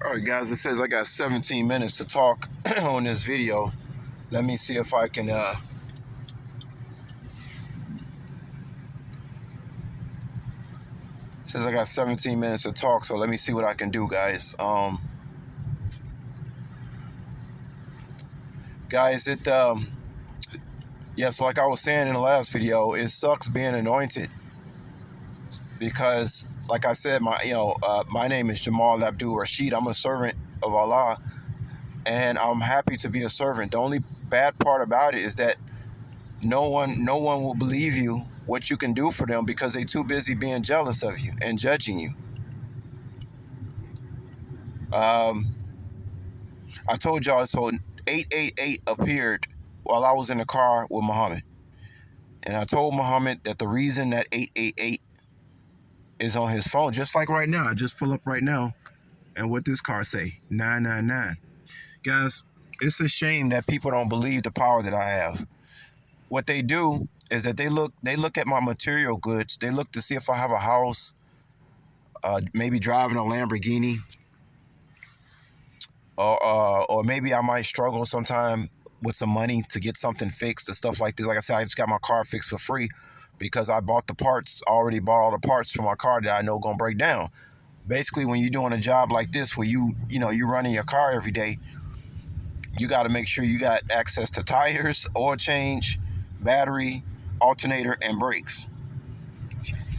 All right, guys, it says I got 17 minutes to talk on this video. Let me see if I can, it says I got 17 minutes to talk, so let me see what I can do, guys. Guys, yeah, so like I was saying in the last video, it sucks being anointed because, like I said, my name is Jamal Abdul Rashid. I'm a servant of Allah, and I'm happy to be a servant. The only bad part about it is that no one will believe you what you can do for them because they too busy being jealous of you and judging you. I told y'all, so 888 appeared while I was in the car with Muhammad. And I told Muhammad that the reason that 888 is on his phone, just like right now, I just pull up right now, and what this car say? 999. Guys, it's a shame that people don't believe the power that I have. What they do is that they look at my material goods. They look to see if I have a house, maybe driving a Lamborghini, or maybe I might struggle sometime with some money to get something fixed and stuff like this. Like I said, I just got my car fixed for free because I bought the parts, already bought all the parts for my car that I know gonna break down. Basically, when you're doing a job like this where you're running your car every day, you got to make sure you got access to tires, oil change, battery, alternator, and brakes.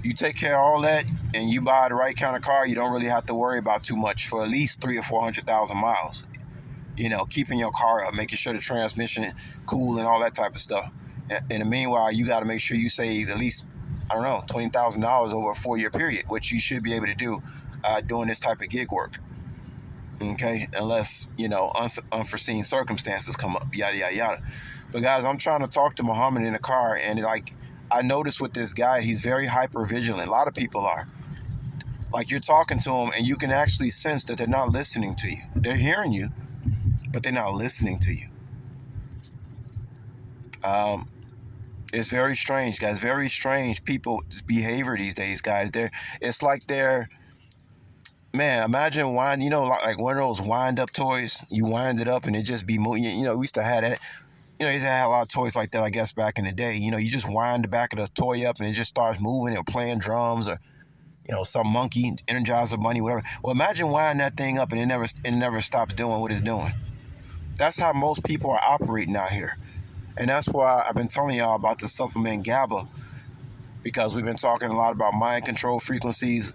You take care of all that and you buy the right kind of car, you don't really have to worry about too much for at least 300,000 or 400,000 miles. Keeping your car up, making sure the transmission cool and all that type of stuff. In the meanwhile, you got to make sure you save at least, I don't know, $20,000 over a 4-year period, which you should be able to do doing this type of gig work. Okay, unless unforeseen circumstances come up, yada yada yada. But guys, I'm trying to talk to Muhammad in the car, and I noticed with this guy, he's very hyper vigilant. A lot of people are. Like, you're talking to him, and you can actually sense that they're not listening to you. They're hearing you, but they're not listening to you. It's very strange, guys. Very strange people's behavior these days, guys. It's like they're, man, imagine like one of those wind up toys. You wind it up and it just be moving. We used to have that. We used to have a lot of toys like that, I guess, back in the day. You just wind the back of the toy up and it just starts moving or playing drums or, some monkey, Energizer bunny, whatever. Well, imagine winding that thing up and it never stops doing what it's doing. That's how most people are operating out here. And that's why I've been telling y'all about the supplement GABA, because we've been talking a lot about mind control frequencies,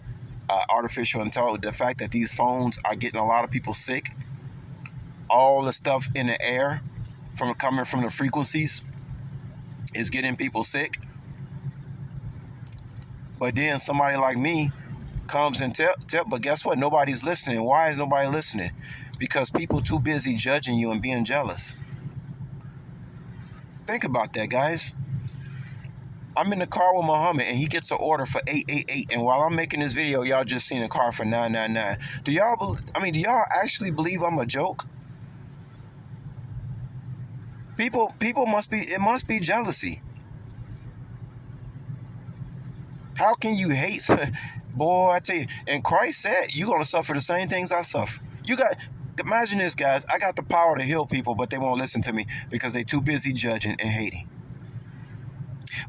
artificial intelligence, the fact that these phones are getting a lot of people sick, all the stuff in the air coming from the frequencies is getting people sick. But then somebody like me comes and tell, but guess what? Nobody's listening. Why is nobody listening? Because people too busy judging you and being jealous. Think about that, guys. I'm in the car with Muhammad and he gets an order for 888, and while I'm making this video, y'all just seen a car for 999. Do y'all actually believe I'm a joke? People it must be jealousy. How can you hate? Boy, I tell you, and Christ said you're gonna suffer the same things I suffer. Imagine this, guys. I got the power to heal people, but they won't listen to me because they're too busy judging and hating.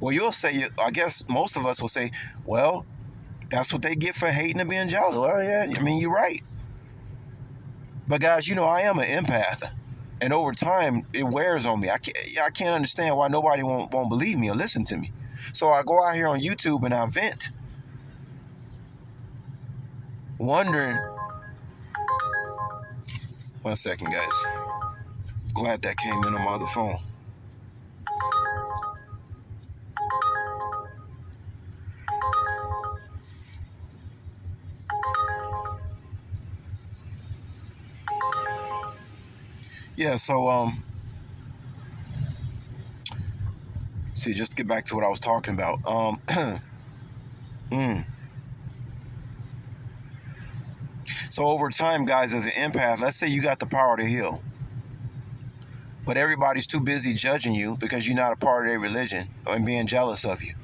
Well, you'll say, I guess most of us will say, well, that's what they get for hating and being jealous. Well, yeah, you're right. But guys, I am an empath. And over time, it wears on me. I can't understand why nobody won't believe me or listen to me. So I go out here on YouTube and I vent. Wondering. One second, guys. Glad that came in on my other phone. Yeah, so see, just to get back to what I was talking about. So over time, guys, as an empath, let's say you got the power to heal, but everybody's too busy judging you because you're not a part of their religion and being jealous of you.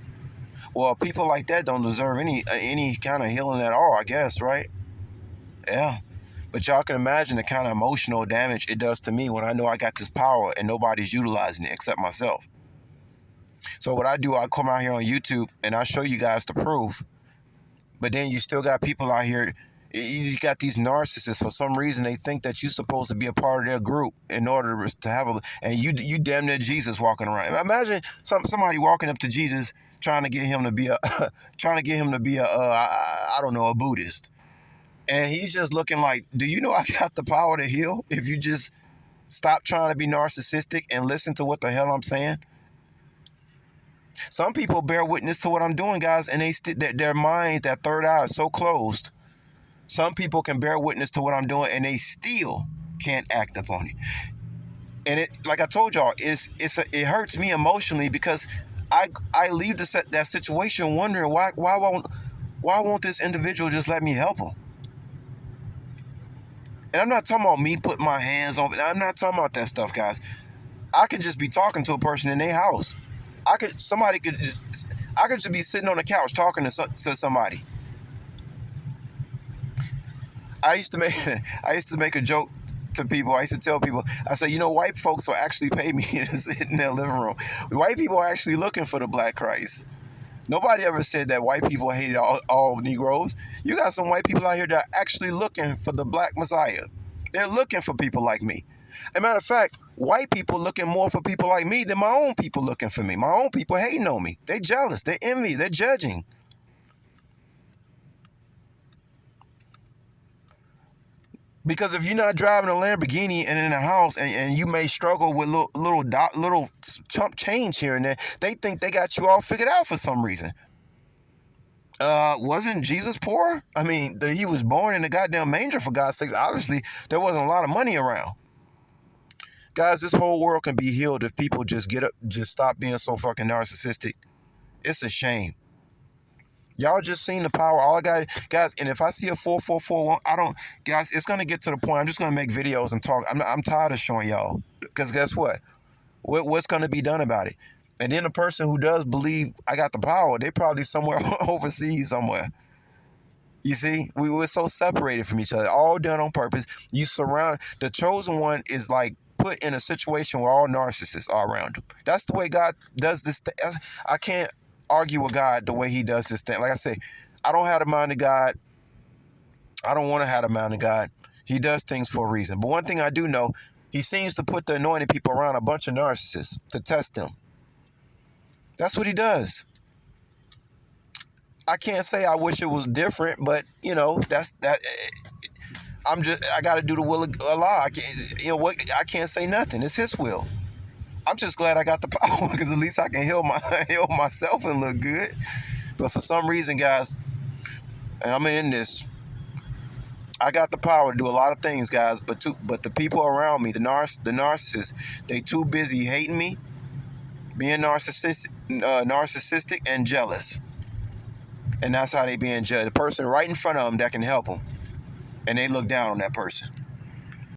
Well, people like that don't deserve any kind of healing at all, I guess, right? Yeah. But y'all can imagine the kind of emotional damage it does to me when I know I got this power and nobody's utilizing it except myself. So what I do, I come out here on YouTube and I show you guys the proof. But then you still got people out here. You got these narcissists. For some reason, they think that you're supposed to be a part of their group in order to have a. And you damn near Jesus walking around. Imagine somebody walking up to Jesus trying to get him to be a I don't know, a Buddhist, and he's just looking like, do you know I got the power to heal if you just stop trying to be narcissistic and listen to what the hell I'm saying? Some people bear witness to what I'm doing, guys, and their minds, that third eye, is so closed. Some people can bear witness to what I'm doing, and they still can't act upon it. And it, like I told y'all, it hurts me emotionally because I leave that situation wondering why won't this individual just let me help him? And I'm not talking about me putting my hands on. I'm not talking about that stuff, guys. I could just be talking to a person in their house. I could just be sitting on the couch talking to somebody. I used to make a joke to people. I used to tell people, I said, white folks will actually pay me to sit in their living room. White people are actually looking for the Black Christ. Nobody ever said that white people hated all Negroes. You got some white people out here that are actually looking for the Black Messiah. They're looking for people like me. As a matter of fact, white people looking more for people like me than my own people looking for me. My own people hating on me. They jealous. They envy. They're judging. Because if you're not driving a Lamborghini and in a house and you may struggle with little chump change here and there, they think they got you all figured out for some reason. Wasn't Jesus poor? I mean, he was born in a goddamn manger, for God's sakes. Obviously, there wasn't a lot of money around. Guys, this whole world can be healed if people just stop being so fucking narcissistic. It's a shame. Y'all just seen the power. All I got, guys, and if I see a 4441, guys, it's going to get to the point. I'm just going to make videos and talk. I'm tired of showing y'all. Because guess what? What's going to be done about it? And then the person who does believe I got the power, they probably somewhere overseas somewhere. You see, we're so separated from each other, all done on purpose. The chosen one is like put in a situation where all narcissists are around him. That's the way God does this. I can't argue with God the way he does this thing. Like I say, I don't have the mind of God. I don't want to have the mind of God. He does things for a reason. But one thing I do know, he seems to put the anointed people around a bunch of narcissists to test them. That's what he does. I can't say I wish it was different, but that's that. I got to do the will of Allah. I can't say nothing. It's his will. I'm just glad I got the power because at least I can heal myself and look good. But for some reason, guys, and I'm in this, I got the power to do a lot of things, guys. But the people around me, the narcissists, they too busy hating me, being narcissistic and jealous. And that's how they being judged. The person right in front of them that can help them, and they look down on that person.